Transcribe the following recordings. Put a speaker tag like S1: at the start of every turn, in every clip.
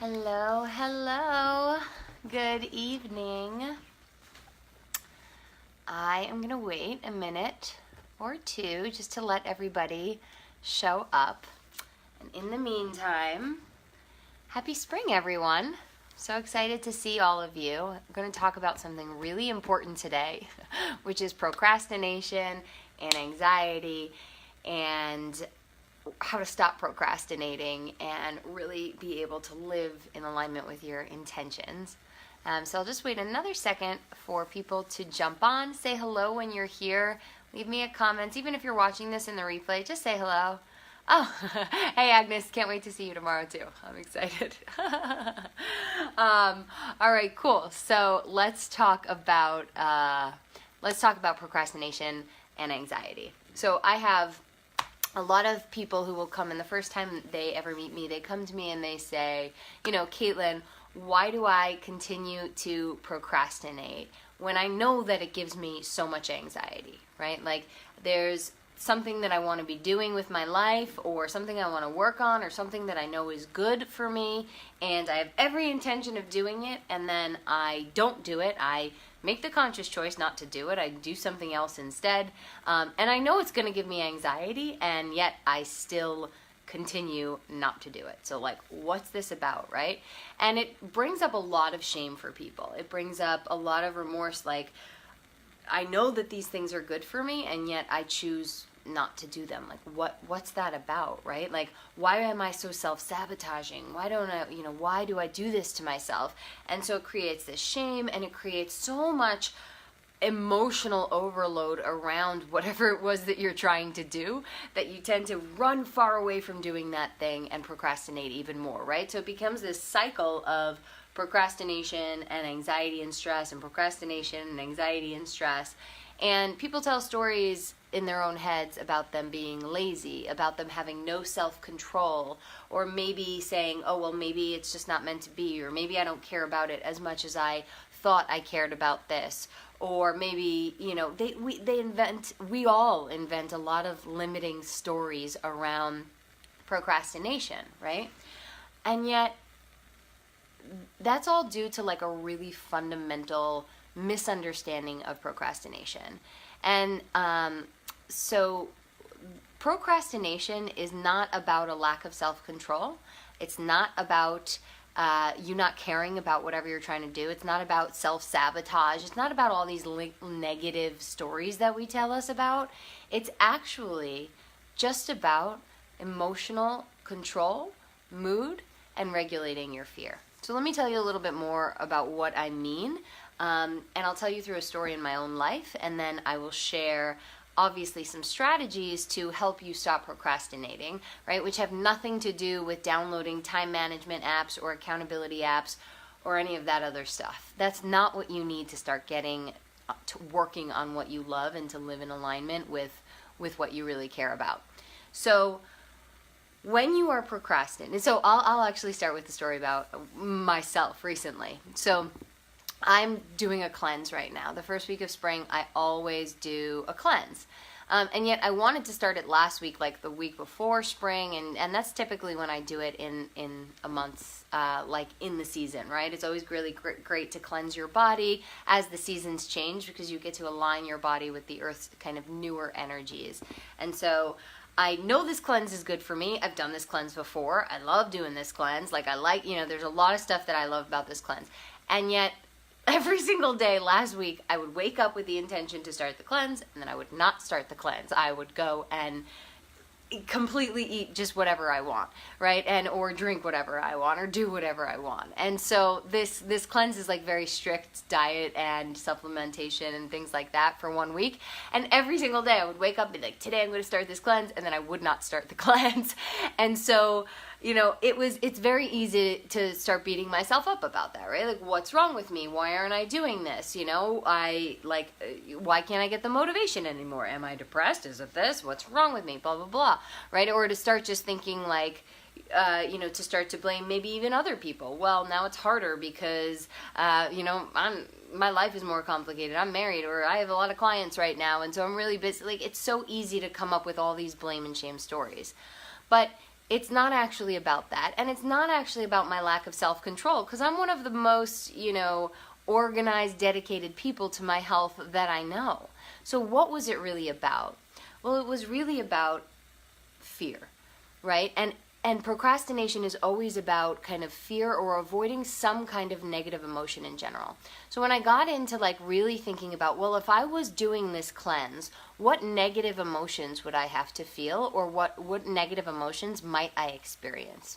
S1: Hello, hello. Good evening. I am going to wait a minute or two just to let everybody show up. And in the meantime, happy spring, everyone. So excited to see all of you. I'm going to talk about something really important today, which is procrastination and anxiety and how to stop procrastinating and really be able to live in alignment with your intentions. So I'll just wait another second for people to jump on. Say hello when you're here. Leave me a comment. Even if you're watching this in the replay, just say hello. Oh, hey Agnes, can't wait to see you tomorrow too. I'm excited. All right, cool. So let's talk about procrastination and anxiety. So I have a lot of people who will come, and the first time they ever meet me, they come to me and they say, Caitlin, why do I continue to procrastinate when I know that it gives me so much anxiety, right? Like there's something that I want to be doing with my life or something I want to work on or something that I know is good for me and I have every intention of doing it and then I don't do it. I make the conscious choice not to do it. I do something else instead. And I know it's going to give me anxiety and yet I still continue not to do it. So like, what's this about, right? And it brings up a lot of shame for people. It brings up a lot of remorse, like, I know that these things are good for me and yet I choose not to do them. Like what's that about, right? Like why am I so self-sabotaging? Why do I do this to myself? And so it creates this shame and it creates so much emotional overload around whatever it was that you're trying to do that you tend to run far away from doing that thing and procrastinate even more, right? So it becomes this cycle of procrastination and anxiety and stress and procrastination and anxiety and stress. And people tell stories in their own heads about them being lazy, about them having no self-control, or maybe saying, oh, well, maybe it's just not meant to be, or maybe I don't care about it as much as I thought I cared about this. Or maybe, we all invent a lot of limiting stories around procrastination, right? And yet, that's all due to like a really fundamental misunderstanding of procrastination. And so procrastination is not about a lack of self-control. It's not about you not caring about whatever you're trying to do. It's not about self-sabotage. It's not about all these negative stories that we tell us about. It's actually just about emotional control, mood, and regulating your fear. So let me tell you a little bit more about what I mean, and I'll tell you through a story in my own life, and then I will share obviously some strategies to help you stop procrastinating, right, which have nothing to do with downloading time management apps or accountability apps or any of that other stuff. That's not what you need to start getting to working on what you love and to live in alignment with what you really care about. So when you are procrastinating, so I'll actually start with the story about myself recently. So I'm doing a cleanse right now. The first week of spring, I always do a cleanse. And yet I wanted to start it last week, like the week before spring, and that's typically when I do it in a month, like in the season, right? It's always really great to cleanse your body as the seasons change because you get to align your body with the earth's kind of newer energies. And so I know this cleanse is good for me. I've done this cleanse before. I love doing this cleanse. There's a lot of stuff that I love about this cleanse. And yet, every single day last week, I would wake up with the intention to start the cleanse, and then I would not start the cleanse. I would go and completely eat just whatever I want, right? Or drink whatever I want, or do whatever I want. And so this cleanse is like very strict diet and supplementation and things like that for 1 week. And every single day I would wake up and be like, today I'm going to start this cleanse, and then I would not start the cleanse. And so it's very easy to start beating myself up about that, right? Like, what's wrong with me? Why aren't I doing this? Why can't I get the motivation anymore? Am I depressed? Is it this? What's wrong with me? Blah, blah, blah, right? Or to start just thinking like, to start to blame maybe even other people. Well, now it's harder because, my life is more complicated. I'm married, or I have a lot of clients right now, and so I'm really busy. Like, it's so easy to come up with all these blame and shame stories. But it's not actually about that. And it's not actually about my lack of self-control, because I'm one of the most, organized, dedicated people to my health that I know. So what was it really about? Well, it was really about fear, right? And procrastination is always about kind of fear or avoiding some kind of negative emotion in general. So when I got into like really thinking about, well, if I was doing this cleanse, what negative emotions would I have to feel, or what negative emotions might I experience?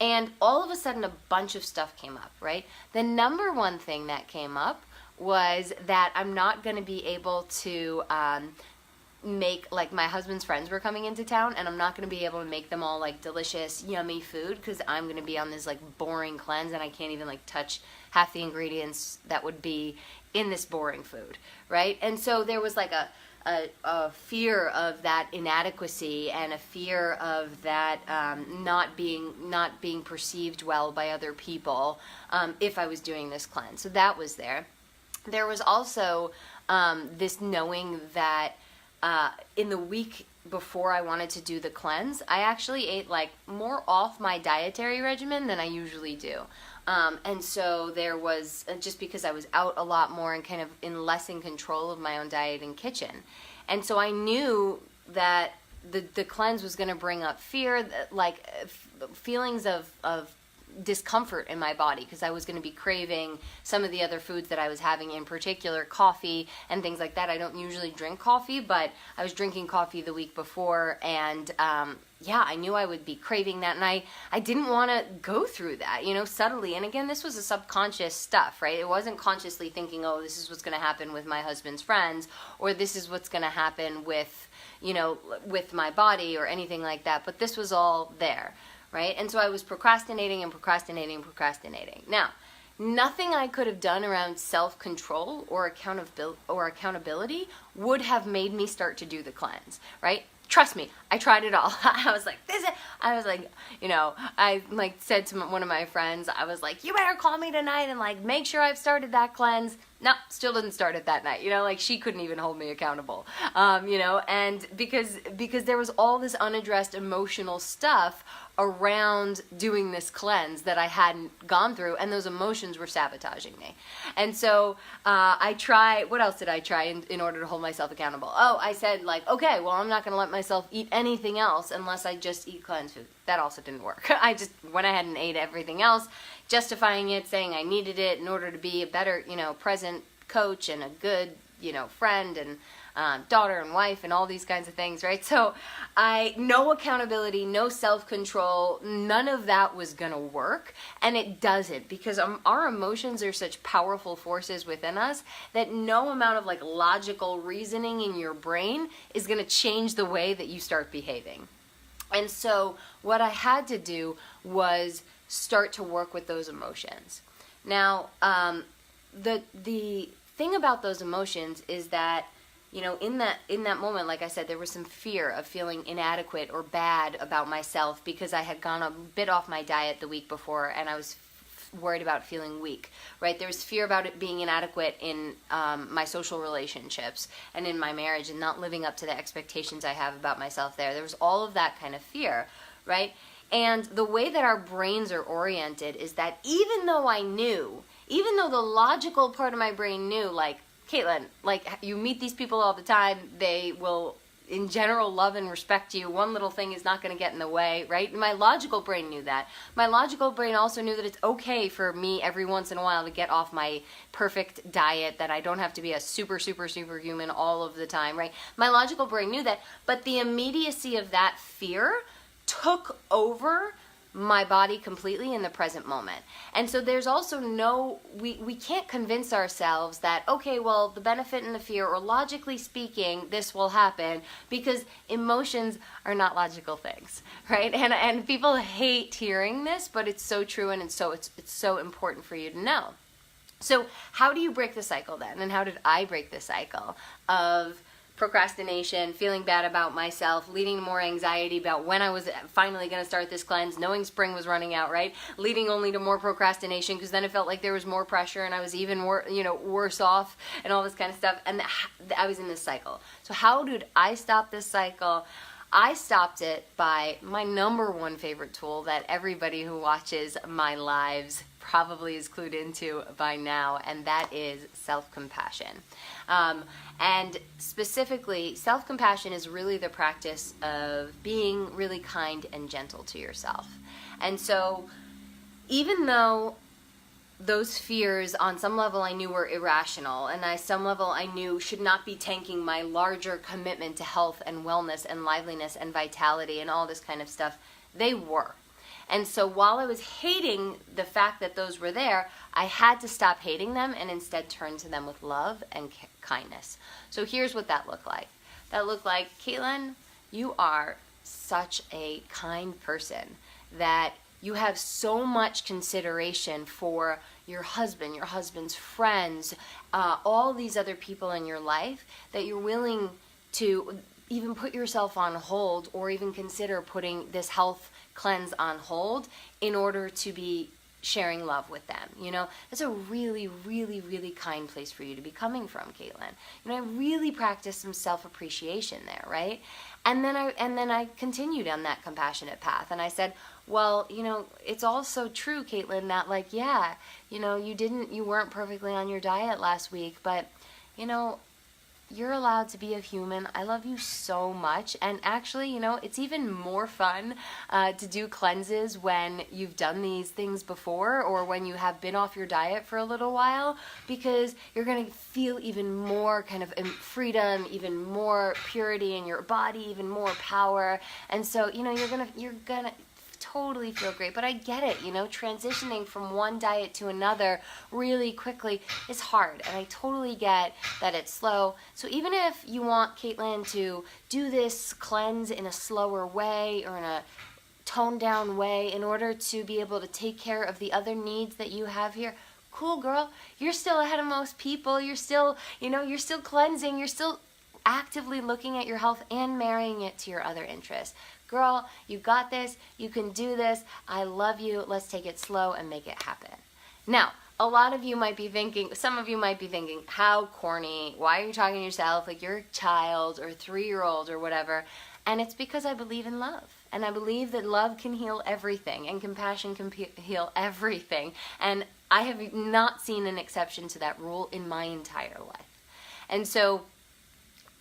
S1: And all of a sudden a bunch of stuff came up, right? The number one thing that came up was that I'm not going to be able to make, like, my husband's friends were coming into town, and I'm not going to be able to make them all like delicious, yummy food, because I'm going to be on this like boring cleanse, and I can't even like touch half the ingredients that would be in this boring food, right? And so there was like a fear of that inadequacy, and a fear of that not being perceived well by other people if I was doing this cleanse. So that was there. There was also this knowing that in the week before I wanted to do the cleanse, I actually ate like more off my dietary regimen than I usually do. And so there was, just because I was out a lot more and kind of less in control of my own diet and kitchen. And so I knew that the cleanse was going to bring up fear, like feelings of discomfort in my body, because I was going to be craving some of the other foods that I was having, in particular coffee and things like that. I don't usually drink coffee, but I was drinking coffee the week before, and I knew I would be craving that, and I didn't want to go through that, subtly. And again, this was a subconscious stuff, right? It wasn't consciously thinking, oh, this is what's going to happen with my husband's friends, or this is what's going to happen with, with my body or anything like that, but this was all there. Right? And so I was procrastinating. Now, nothing I could have done around self-control or accountability would have made me start to do the cleanse, right? Trust me, I tried it all. I was like, I said to one of my friends, I was like, you better call me tonight and like make sure I've started that cleanse. No, still didn't start it that night. She couldn't even hold me accountable. And because there was all this unaddressed emotional stuff around doing this cleanse that I hadn't gone through, and those emotions were sabotaging me. And so what else did I try in order to hold myself accountable? Oh, I said like, okay, well, I'm not going to let myself eat anything else unless I just eat cleanse food. That also didn't work. I just went ahead and ate everything else, justifying it, saying I needed it in order to be a better, present coach and a good, friend and daughter and wife and all these kinds of things, right? So no accountability, no self-control, none of that was going to work. And it doesn't, because our emotions are such powerful forces within us that no amount of like logical reasoning in your brain is going to change the way that you start behaving. And so what I had to do was start to work with those emotions. Now, the thing about those emotions is that, in that moment, like I said, there was some fear of feeling inadequate or bad about myself because I had gone a bit off my diet the week before, and I was worried about feeling weak, right? There was fear about it being inadequate in my social relationships and in my marriage, and not living up to the expectations I have about myself there. There was all of that kind of fear, right? And the way that our brains are oriented is that even though the logical part of my brain knew, like, Caitlin, like, you meet these people all the time, they will in general love and respect you, one little thing is not going to get in the way, right? My logical brain knew that. My logical brain also knew that it's okay for me every once in a while to get off my perfect diet, that I don't have to be a super human all of the time, right? My logical brain knew that, but the immediacy of that fear took over my body completely in the present moment. And so there's also we can't convince ourselves that, okay, well, the benefit and the fear, or logically speaking, this will happen, because emotions are not logical things, right? And people hate hearing this, but it's so true, and it's so important for you to know. So how do you break the cycle then? And how did I break the cycle of procrastination, feeling bad about myself, leading to more anxiety about when I was finally going to start this cleanse, knowing spring was running out, right? Leading only to more procrastination, because then it felt like there was more pressure and I was even worse off and all this kind of stuff. And I was in this cycle. So how did I stop this cycle? I stopped it by my number one favorite tool that everybody who watches my lives probably is clued into by now, and that is self-compassion. And specifically, self-compassion is really the practice of being really kind and gentle to yourself. And so, even though those fears on some level I knew were irrational, and on some level I knew should not be tanking my larger commitment to health and wellness and liveliness and vitality and all this kind of stuff, they were. And so while I was hating the fact that those were there, I had to stop hating them and instead turn to them with love and kindness. So here's what that looked like. That looked like, Caitlin, you are such a kind person that you have so much consideration for your husband, your husband's friends, all these other people in your life, that you're willing to even put yourself on hold or even consider putting this health cleanse on hold in order to be sharing love with them. You know, that's a really, really, really kind place for you to be coming from, Caitlin. You know, I really practiced some self-appreciation there, right? And then I continued on that compassionate path, and I said, well, you know, it's also true, Caitlin, that like, yeah, you know, you weren't perfectly on your diet last week, but you know, you're allowed to be a human. I love you so much. And actually, you know, it's even more fun to do cleanses when you've done these things before or when you have been off your diet for a little while, because you're going to feel even more kind of freedom, even more purity in your body, even more power. And so, you know, you're going to totally feel great. But I get it, you know, transitioning from one diet to another really quickly is hard, and I totally get that it's slow. So even if you want, Caitlin, to do this cleanse in a slower way or in a toned down way in order to be able to take care of the other needs that you have here, cool, girl. You're still ahead of most people. You're still, you know, you're still cleansing. You're still actively looking at your health and marrying it to your other interests. Girl, you got this. You can do this. I love you. Let's take it slow and make it happen. Now, a lot of you might be thinking, some of you might be thinking, how corny. Why are you talking to yourself like you're a child or a 3-year-old or whatever? And it's because I believe in love. And I believe that love can heal everything and compassion can heal everything. And I have not seen an exception to that rule in my entire life. And so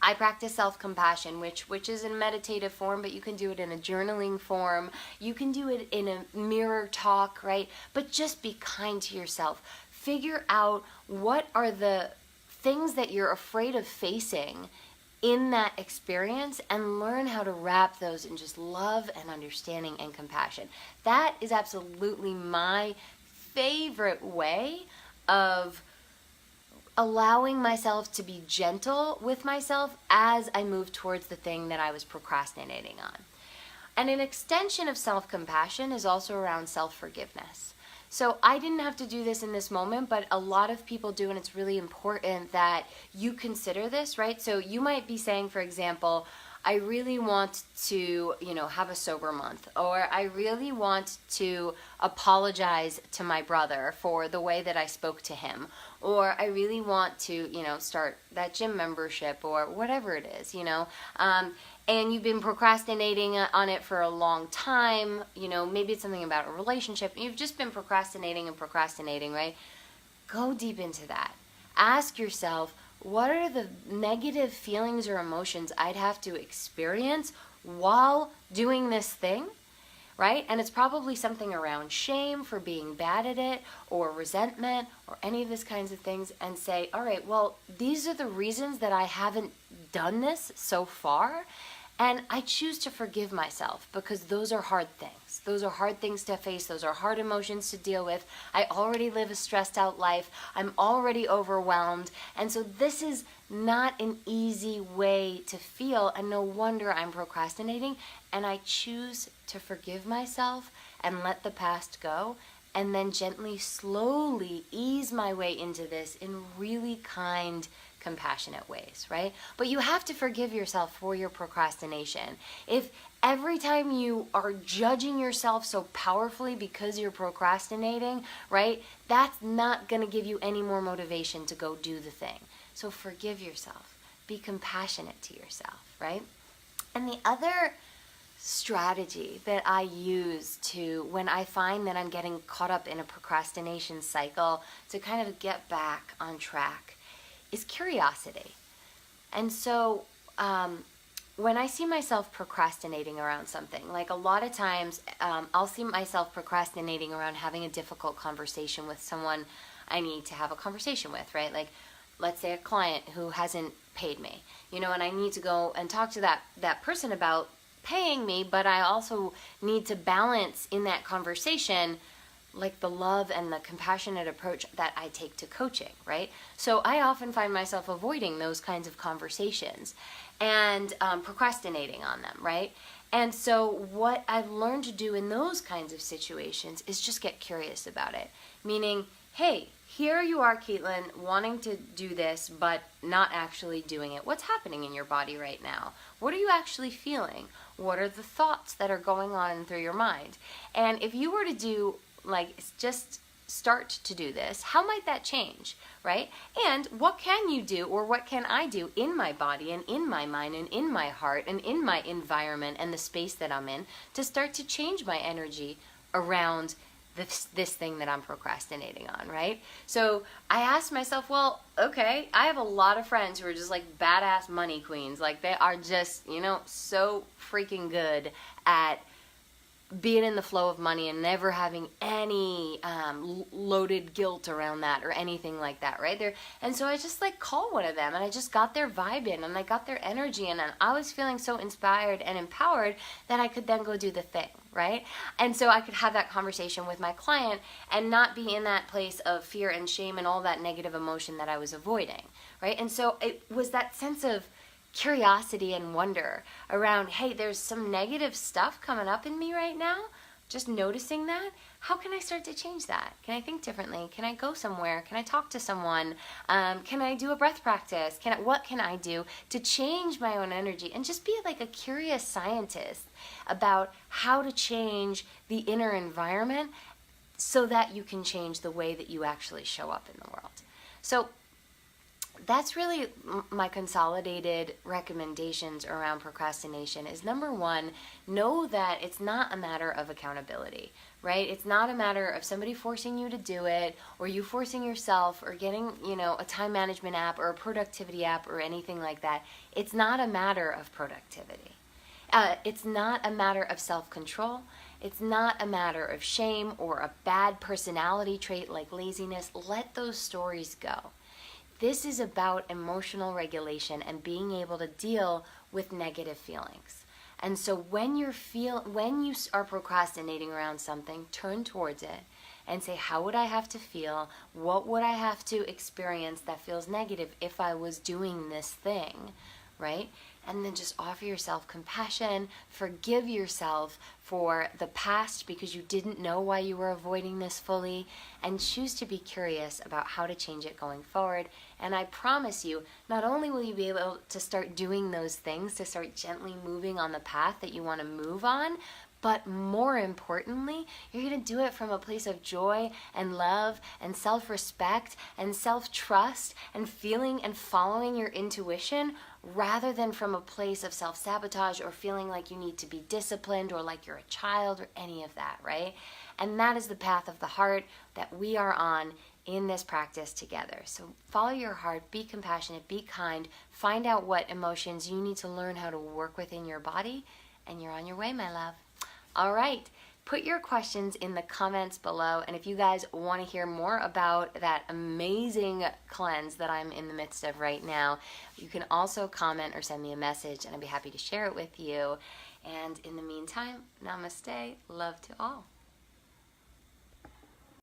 S1: I practice self-compassion, which is in meditative form, but you can do it in a journaling form. You can do it in a mirror talk, right? But just be kind to yourself. Figure out what are the things that you're afraid of facing in that experience and learn how to wrap those in just love and understanding and compassion. That is absolutely my favorite way of allowing myself to be gentle with myself as I move towards the thing that I was procrastinating on. And an extension of self-compassion is also around self-forgiveness. So I didn't have to do this in this moment, but a lot of people do, and it's really important that you consider this, right? So you might be saying, for example, I really want to, you know, have a sober month, or I really want to apologize to my brother for the way that I spoke to him, or I really want to, you know, start that gym membership or whatever it is, you know, and you've been procrastinating on it for a long time, you know, maybe it's something about a relationship, and you've just been procrastinating and procrastinating, right? Go deep into that. Ask yourself, what are the negative feelings or emotions I'd have to experience while doing this thing, right? And it's probably something around shame for being bad at it, or resentment, or any of these kinds of things, and say, all right, well, these are the reasons that I haven't done this so far, and I choose to forgive myself because those are hard things. Those are hard things to face. Those are hard emotions to deal with. I already live a stressed out life. I'm already overwhelmed. And so this is not an easy way to feel, and no wonder I'm procrastinating. And I choose to forgive myself and let the past go, and then gently, slowly ease my way into this in really kind, compassionate ways, right? But you have to forgive yourself for your procrastination. If every time you are judging yourself so powerfully because you're procrastinating, right, that's not going to give you any more motivation to go do the thing. So forgive yourself. Be compassionate to yourself, right? And the other strategy that I use to, when I find that I'm getting caught up in a procrastination cycle, to kind of get back on track, is curiosity. And so when I see myself procrastinating around something, like a lot of times I'll see myself procrastinating around having a difficult conversation with someone I need to have a conversation with, right? Like, let's say a client who hasn't paid me, and I need to go and talk to that person about paying me, but I also need to balance in that conversation like the love and the compassionate approach that I take to coaching, right? So I often find myself avoiding those kinds of conversations and procrastinating on them, right? And so what I've learned to do in those kinds of situations is just get curious about it. Meaning, hey, here you are, Caitlin, wanting to do this, but not actually doing it. What's happening in your body right now? What are you actually feeling? What are the thoughts that are going on through your mind? And if you were to do, just start to do this, how might that change, right? And what can you do, or what can I do in my body and in my mind and in my heart and in my environment and the space that I'm in to start to change my energy around this thing that I'm procrastinating on, right? So I asked myself, well, okay, I have a lot of friends who are just like badass money queens. Like, they are just, so freaking good at being in the flow of money and never having any loaded guilt around that or anything like that, right? And so I just call one of them, and I just got their vibe in, and I got their energy in, and I was feeling so inspired and empowered that I could then go do the thing, right? And so I could have that conversation with my client and not be in that place of fear and shame and all that negative emotion that I was avoiding, right? And so it was that sense of curiosity and wonder around, hey, there's some negative stuff coming up in me right now. Just noticing that. How can I start to change that? Can I think differently? Can I go somewhere? Can I talk to someone? Can I do a breath practice? What can I do to change my own energy? And just be like a curious scientist about how to change the inner environment so that you can change the way that you actually show up in the world. So that's really my consolidated recommendations around procrastination. Is number one, know that it's not a matter of accountability, right? It's not a matter of somebody forcing you to do it, or you forcing yourself, or getting, a time management app or a productivity app or anything like that. It's not a matter of productivity. It's not a matter of self-control. It's not a matter of shame or a bad personality trait like laziness. Let those stories go. This is about emotional regulation and being able to deal with negative feelings. And so when you are procrastinating around something, turn towards it and say, how would I have to feel? What would I have to experience that feels negative if I was doing this thing, right? And then just offer yourself compassion, forgive yourself for the past because you didn't know why you were avoiding this fully, and choose to be curious about how to change it going forward. And I promise you, not only will you be able to start doing those things, to start gently moving on the path that you want to move on, but more importantly, you're going to do it from a place of joy and love and self-respect and self-trust and feeling and following your intuition, rather than from a place of self-sabotage or feeling like you need to be disciplined or like you're a child or any of that, right? And that is the path of the heart that we are on in this practice together. So follow your heart, be compassionate, be kind, find out what emotions you need to learn how to work with in your body, and you're on your way, my love. All right, put your questions in the comments below, and if you guys want to hear more about that amazing cleanse that I'm in the midst of right now, you can also comment or send me a message, and I'd be happy to share it with you. And in the meantime, namaste, love to all.